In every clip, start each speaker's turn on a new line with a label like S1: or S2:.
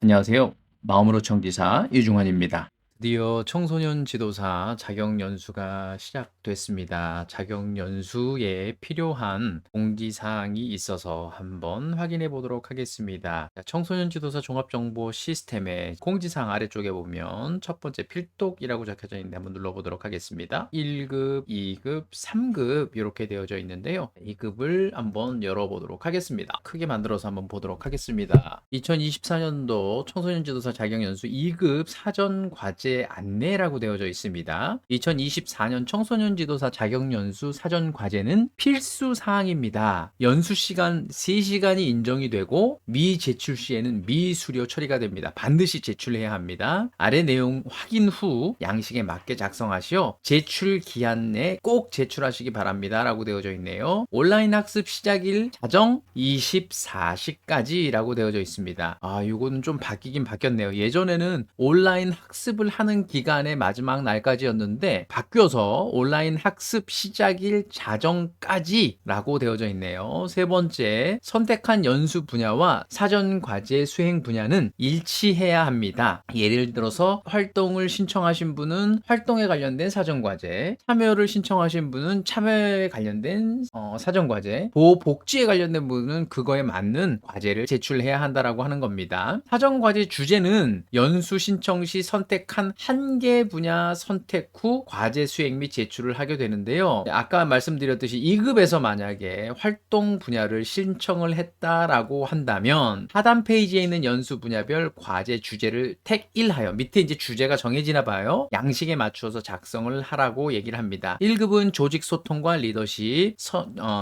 S1: 안녕하세요. 마음으로 청지사 이중환입니다. 드디어 청소년 지도사 자격 연수가 시작됐습니다. 자격 연수에 필요한 공지사항이 있어서 한번 확인해 보도록 하겠습니다. 청소년 지도사 종합정보 시스템의 공지사항 아래쪽에 보면 첫 번째 필독이라고 적혀져 있는데 한번 눌러보도록 하겠습니다. 1급, 2급, 3급 이렇게 되어져 있는데요. 2급을 한번 열어보도록 하겠습니다. 크게 만들어서 한번 보도록 하겠습니다. 2024년도 청소년 지도사 자격 연수 2급 사전 과제 안내라고 되어져 있습니다. 2024년 청소년 지도사 자격 연수 사전 과제는 필수 사항입니다. 연수 시간 3시간이 인정이 되고 미제출 시에는 미수료 처리가 됩니다. 반드시 제출해야 합니다. 아래 내용 확인 후 양식에 맞게 작성하시어 제출 기한 내 꼭 제출하시기 바랍니다. 라고 되어져 있네요. 온라인 학습 시작일 자정 24시까지 라고 되어져 있습니다. 이거는 좀 바뀌긴 바뀌었네요. 예전에는 온라인 학습을 하는 기간의 마지막 날까지였는데 바뀌어서 온라인 학습 시작일 자정까지 라고 되어져 있네요. 세 번째, 선택한 연수 분야와 사전 과제 수행 분야는 일치해야 합니다. 예를 들어서 활동을 신청하신 분은 활동에 관련된 사전 과제, 참여를 신청하신 분은 참여에 관련된 사전 과제, 보호복지에 관련된 분은 그거에 맞는 과제를 제출해야 한다라고 하는 겁니다. 사전 과제 주제는 연수 신청 시 선택한 한 개 분야 선택 후 과제 수행 및 제출을 하게 되는데요. 아까 말씀드렸듯이 2급에서 만약에 활동 분야를 신청을 했다라고 한다면 하단 페이지에 있는 연수 분야별 과제 주제를 택 1하여 밑에 이제 주제가 정해지나 봐요. 양식에 맞추어서 작성을 하라고 얘기를 합니다. 1급은 조직 소통과 리더십,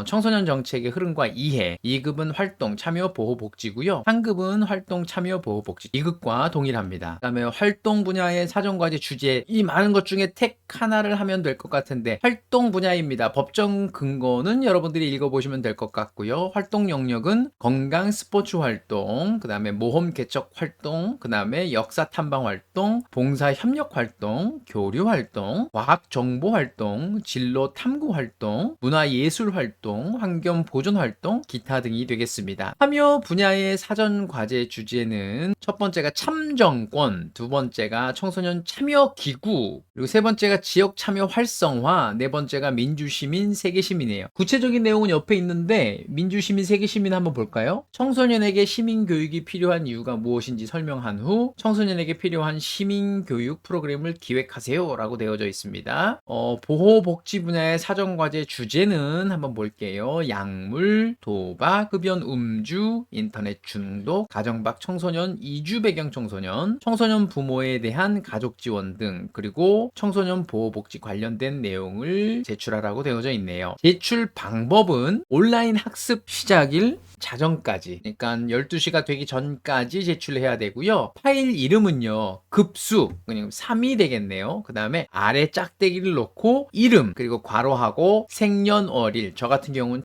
S1: 청소년 정책의 흐름과 이해, 2급은 활동, 참여, 보호, 복지고요. 3급은 활동, 참여, 보호, 복지 2급과 동일합니다. 그 다음에 활동 분야의 사전과제 주제, 이 많은 것 중에 택 하나를 하면 될 것 같은데 활동 분야입니다. 법정 근거는 여러분들이 읽어보시면 될 것 같고요. 활동 영역은 건강 스포츠 활동, 그 다음에 모험 개척 활동, 그 다음에 역사 탐방 활동, 봉사 협력 활동, 교류 활동, 과학 정보 활동, 진로 탐구 활동, 문화 예술 활동, 환경 보존 활동, 기타 등이 되겠습니다. 참여 분야의 사전 과제 주제는 첫 번째가 참정권, 두 번째가 청소년 참여 기구, 그리고 세 번째가 지역 참여 활성화, 네 번째가 민주시민 세계시민이에요. 구체적인 내용은 옆에 있는데 민주시민 세계시민 한번 볼까요? 청소년에게 시민교육이 필요한 이유가 무엇인지 설명한 후 청소년에게 필요한 시민교육 프로그램을 기획하세요 라고 되어져 있습니다. 보호복지 분야의 사전과제 주제는 한번 볼게요. 약물, 도박, 흡연 음주, 인터넷 중독, 가정박 청소년, 이주 배경 청소년, 청소년 부모에 대한 가족 지원 등, 그리고 청소년 보호복지 관련된 내용을 제출하라고 되어져 있네요. 제출 방법은 온라인 학습 시작일 자정까지, 그러니까 12시가 되기 전까지 제출해야 되고요. 파일 이름은요, 급수, 그냥 3이 되겠네요. 그 다음에 아래 짝대기를 놓고 이름, 그리고 괄호하고 생년월일, 저 같은 경우는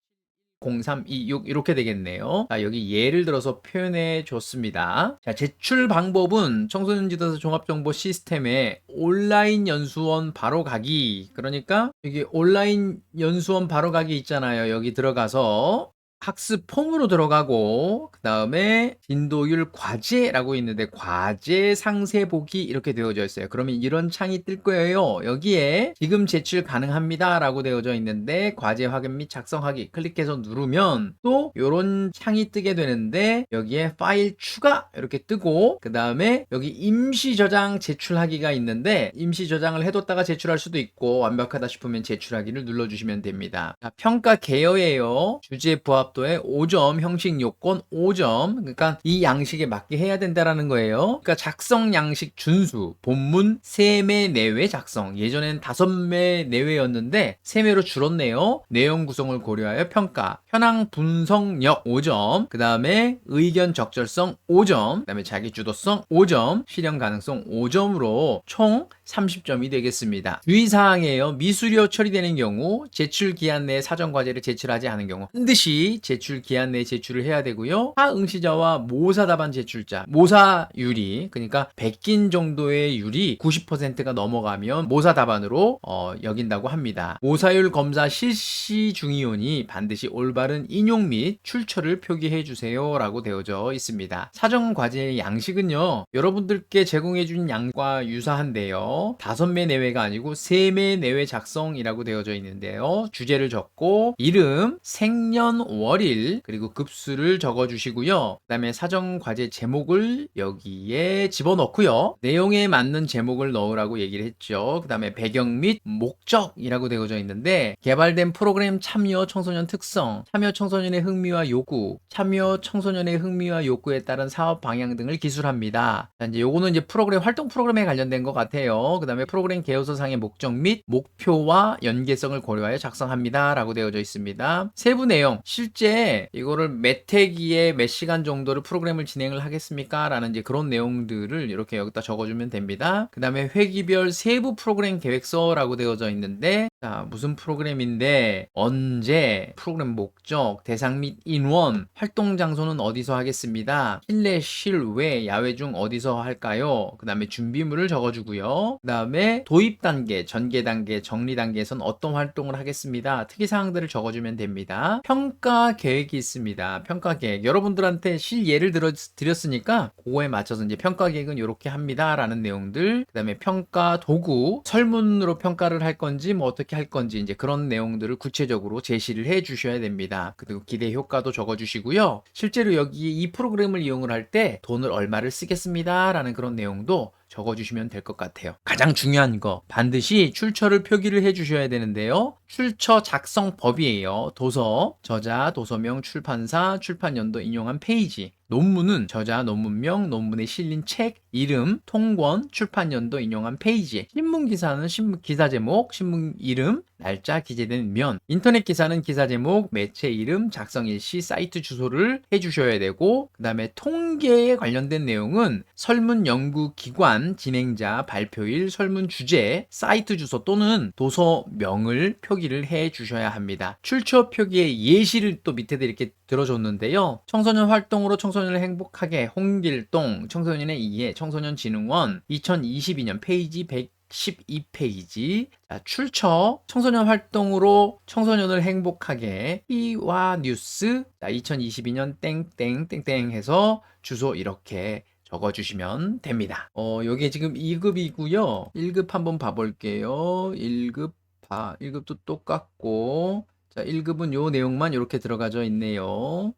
S1: 0326 이렇게 되겠네요. 자, 여기 예를 들어서 표현해 줬습니다. 자, 제출 방법은 청소년 지도사 종합정보 시스템에 온라인 연수원 바로 가기, 그러니까 여기 온라인 연수원 바로 가기 있잖아요. 여기 들어가서 학습 폼으로 들어가고, 그 다음에 진도율 과제라고 있는데 과제 상세 보기 이렇게 되어져 있어요. 그러면 이런 창이 뜰 거예요. 여기에 지금 제출 가능합니다 라고 되어져 있는데 과제 확인 및 작성하기 클릭해서 누르면 또 이런 창이 뜨게 되는데 여기에 파일 추가 이렇게 뜨고, 그 다음에 여기 임시 저장 제출하기가 있는데 임시 저장을 해뒀다가 제출할 수도 있고 완벽하다 싶으면 제출하기를 눌러주시면 됩니다. 자, 평가 개요예요. 주제 부합도에 5점, 형식 요건 5점. 그러니까 이 양식에 맞게 해야 된다라는 거예요. 그러니까 작성 양식 준수, 본문 3매 내외 작성. 예전엔 5매 내외였는데 3매로 줄었네요. 내용 구성을 고려하여 평가, 현황 분석력 5점, 그 다음에 의견 적절성 5점, 그 다음에 자기 주도성 5점, 실현 가능성 5점으로 총 30점이 되겠습니다. 주의사항이에요. 미수료 처리되는 경우, 제출 기한 내에 사전 과제를 제출하지 않은 경우 반드시 제출 기한 내에 제출을 해야 되고요. 하응시자와 모사 답안 제출자, 모사율이 그러니까 100긴 정도의 율이 90%가 넘어가면 모사 답안으로 여긴다고 합니다. 모사율 검사 실시 중이오니 반드시 올바른 인용 및 출처를 표기해 주세요 라고 되어져 있습니다. 사정 과제의 양식은요, 여러분들께 제공해 준 양과 유사한데요, 5매 내외가 아니고 3매 내외 작성이라고 되어져 있는데요, 주제를 적고 이름, 생년월일 그리고 급수를 적어 주시고요. 그 다음에 사정 과제 제목을 여기에 집어넣고요, 내용에 맞는 제목을 넣으라고 얘기를 했죠. 그 다음에 배경 및 목적이라고 되어져 있는데, 개발된 프로그램 참여 청소년 특성, 참여 청소년의 흥미와 요구, 참여 청소년의 흥미와 욕구에 따른 사업 방향 등을 기술합니다. 자, 이제 요거는 이제 프로그램, 활동 프로그램에 관련된 것 같아요. 그 다음에 프로그램 계획서상의 목적 및 목표와 연계성을 고려하여 작성합니다 라고 되어져 있습니다. 세부 내용, 실제 이거를 몇 회기에 몇 시간 정도를 프로그램을 진행을 하겠습니까? 라는 이제 그런 내용들을 이렇게 여기다 적어주면 됩니다. 그 다음에 회기별 세부 프로그램 계획서라고 되어져 있는데, 자, 무슨 프로그램인데, 언제, 프로그램 목적, 대상 및 인원, 활동 장소는 어디서 하겠습니다. 실내, 실외, 야외 중 어디서 할까요? 그 다음에 준비물을 적어주고요. 그 다음에 도입 단계, 전개 단계, 정리 단계에선 어떤 활동을 하겠습니다. 특이사항들을 적어주면 됩니다. 평가 계획이 있습니다. 평가 계획. 여러분들한테 실예를 드렸으니까 그거에 맞춰서 이제 평가 계획은 이렇게 합니다 라는 내용들, 그 다음에 평가 도구, 설문으로 평가를 할 건지 뭐 어떻게 할 건지 이제 그런 내용들을 구체적으로 제시를 해 주셔야 됩니다. 그리고 기대 효과도 적어 주시고요. 실제로 여기 이 프로그램을 이용을 할 때 돈을 얼마를 쓰겠습니다 라는 그런 내용도 적어주시면 될 것 같아요. 가장 중요한 거, 반드시 출처를 표기를 해주셔야 되는데요, 출처 작성법이에요. 도서, 저자, 도서명, 출판사, 출판연도 인용한 페이지, 논문은 저자, 논문명, 논문에 실린 책, 이름, 통권, 출판연도 인용한 페이지, 신문기사는 기사 제목, 신문 이름, 날짜, 기재된 면, 인터넷 기사는 기사 제목, 매체 이름, 작성 일시, 사이트 주소를 해주셔야 되고, 그 다음에 통계에 관련된 내용은 설문 연구 기관, 진행자, 발표일, 설문 주제, 사이트 주소 또는 도서명을 표기를 해 주셔야 합니다. 출처 표기의 예시를 또 밑에다 이렇게 들어줬는데요, 청소년 활동으로 청소년을 행복하게, 홍길동, 청소년의 이해, 청소년진흥원, 2022년 페이지 112페이지. 자, 출처, 청소년 활동으로 청소년을 행복하게, 희와 뉴스, 자, 2022년 땡땡땡땡 해서 주소 이렇게 적어주시면 됩니다. 여기 지금 2급이고요. 1급 한번 봐볼게요. 1급도 똑같고, 자, 1급은 요 내용만 이렇게 들어가져 있네요.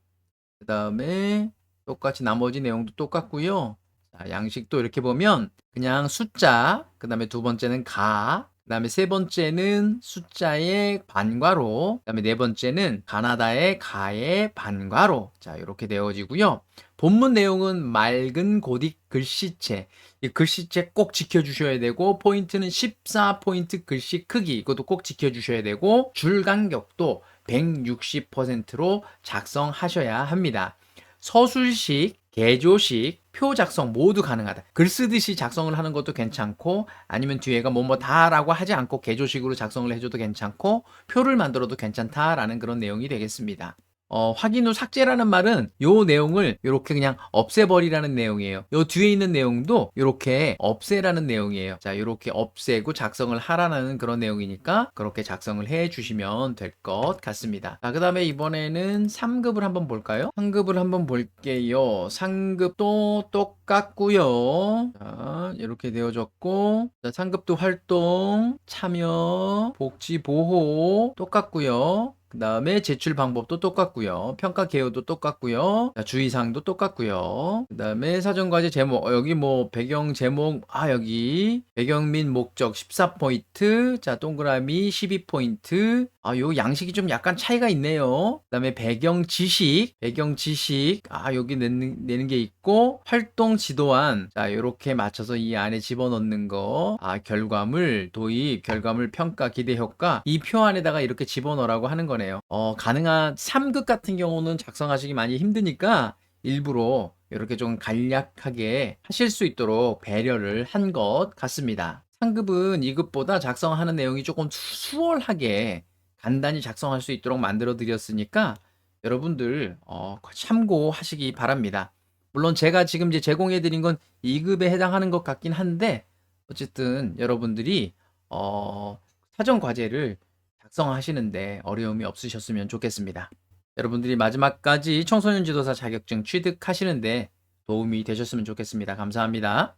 S1: 그 다음에 똑같이 나머지 내용도 똑같고요. 자, 양식도 이렇게 보면 그냥 숫자, 그 다음에 두 번째는 가, 그 다음에 세 번째는 숫자의 반괄호, 그 다음에 네 번째는 가나다의 가의 반괄호. 자, 이렇게 되어지고요. 본문 내용은 맑은 고딕 글씨체, 이 글씨체 꼭 지켜주셔야 되고, 포인트는 14포인트 글씨 크기, 이것도 꼭 지켜주셔야 되고, 줄 간격도 160%로 작성하셔야 합니다. 서술식, 개조식, 표 작성 모두 가능하다. 글 쓰듯이 작성을 하는 것도 괜찮고, 아니면 뒤에가 뭐뭐 다라고 하지 않고 개조식으로 작성을 해줘도 괜찮고, 표를 만들어도 괜찮다라는 그런 내용이 되겠습니다. 확인 후 삭제라는 말은 요 내용을 이렇게 그냥 없애버리라는 내용이에요. 요 뒤에 있는 내용도 이렇게 없애라는 내용이에요. 자, 이렇게 없애고 작성을 하라는 그런 내용이니까 그렇게 작성을 해 주시면 될 것 같습니다. 자, 그 다음에 이번에는 3급을 한번 볼까요? 3급을 한번 볼게요. 3급도 똑같고요. 자, 이렇게 되어졌고, 자, 3급도 활동, 참여, 복지 보호 똑같고요. 그 다음에 제출 방법도 똑같고요. 평가 개요도 똑같고요. 자, 주의사항도 똑같고요. 그 다음에 사전과제 제목, 여기 뭐 배경 제목, 여기 배경 및 목적 14포인트, 자, 동그라미 12포인트. 요 양식이 좀 약간 차이가 있네요. 그 다음에 배경 지식, 여기 내는 게 있고, 활동 지도안, 자, 요렇게 맞춰서 이 안에 집어넣는 거, 결과물, 도입, 결과물 평가, 기대 효과, 이 표 안에다가 이렇게 집어넣으라고 하는 거네요. 가능한 3급 같은 경우는 작성하시기 많이 힘드니까 일부러 이렇게 좀 간략하게 하실 수 있도록 배려를 한 것 같습니다. 3급은 2급보다 작성하는 내용이 조금 수월하게 간단히 작성할 수 있도록 만들어 드렸으니까 여러분들 참고하시기 바랍니다. 물론 제가 지금 이제 제공해 드린 건 2 급에 해당하는 것 같긴 한데 어쨌든 여러분들이 사전 과제를 작성하시는데 어려움이 없으셨으면 좋겠습니다. 여러분들이 마지막까지 청소년 지도사 자격증 취득하시는데 도움이 되셨으면 좋겠습니다. 감사합니다.